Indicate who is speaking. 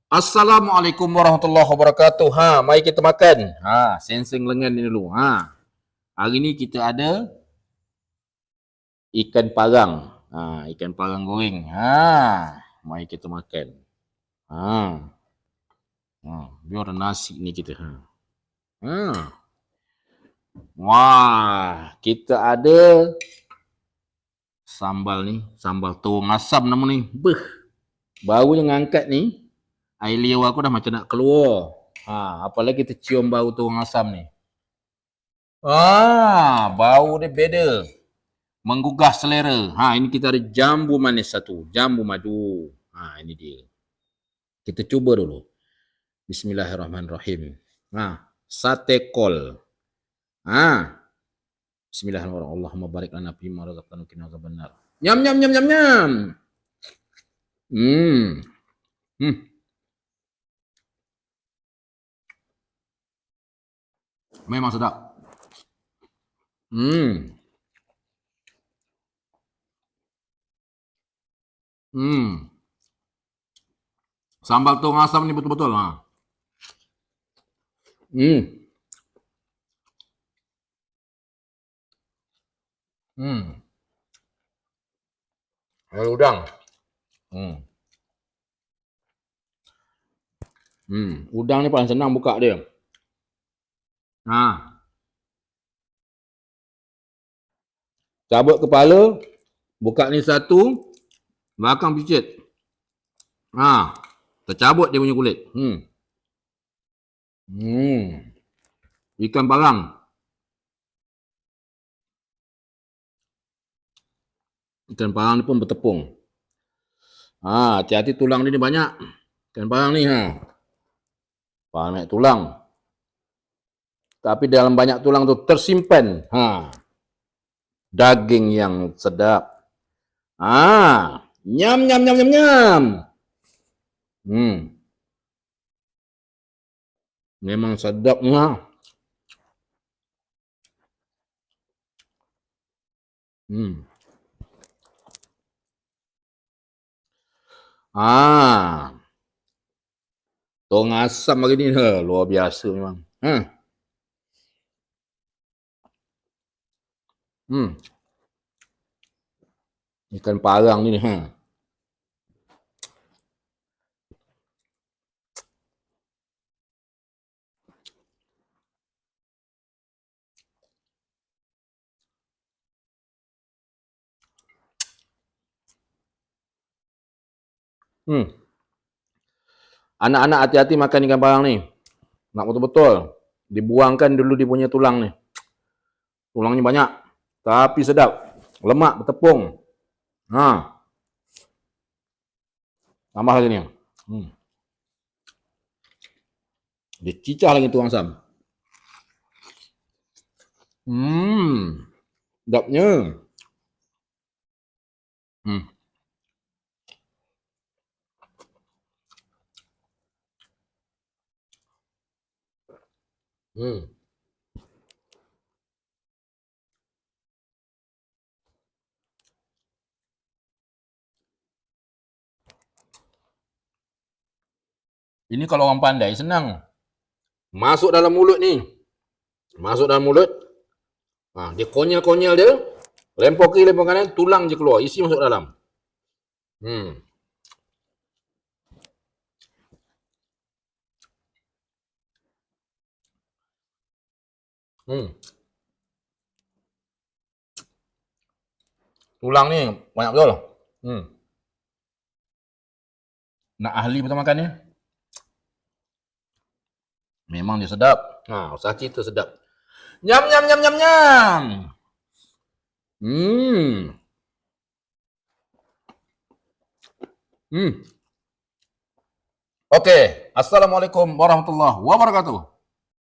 Speaker 1: Assalamualaikum warahmatullahi wabarakatuh. Mari kita makan. Sensing lengan ni dulu. Hari ni kita ada ikan parang. Ikan parang goreng. Mari kita makan. Biar nasi ni kita. Wah, kita ada sambal ni, sambal tuang asam nama ni. Baru je ngangkat ni, air liur aku dah macam nak keluar. Apalagi kita cium bau tuang asam ni. Bau dia beda. Menggugah selera. Ini kita ada jambu manis satu. Jambu madu. Ini dia. Kita cuba dulu. Bismillahirrahmanirrahim. Sate kol. Bismillahirrahmanirrahim. Allahumma barik lana fima razaqtana wa qina adzabannar. Nyam nyam nyam nyam nyam. Memang sedap. Sambal tuang asam ni betul-betul. Ada udang. Udang ni paling senang buka dia. Cabut kepala, buka ni satu, belakang picit. Tercabut dia punya kulit. Ikan parang. Ikan parang ni pun bertepung. Hati-hati tulang dia ni banyak. Ikan parang ni banyak tulang. Tapi dalam banyak tulang tu tersimpan daging yang sedap. Nyam nyam nyam nyam nyam. Memang sedapnya. Tuang asam hari ni luar biasa memang. Ikan parang ni Anak-anak hati-hati makan ikan parang ni. Nak betul-betul. Dibuangkan dulu dia punya tulang ni. Tulangnya banyak. Tapi sedap. Lemak, bertepung. Tambah lagi ni. Dia cicah lagi tuang asam. Sedapnya. Ini kalau orang pandai senang. Masuk dalam mulut ni. Masuk dalam mulut. Dia konyol-konyol dia. Lempar kiri, lempar kanan, tulang je keluar. Isi masuk dalam. Tulang ni banyak betul. Nak ahli betul makan ni. Memang dia sedap. Usah cerita sedap. Nyam nyam nyam nyam nyam. Okey. Assalamualaikum warahmatullahi wabarakatuh.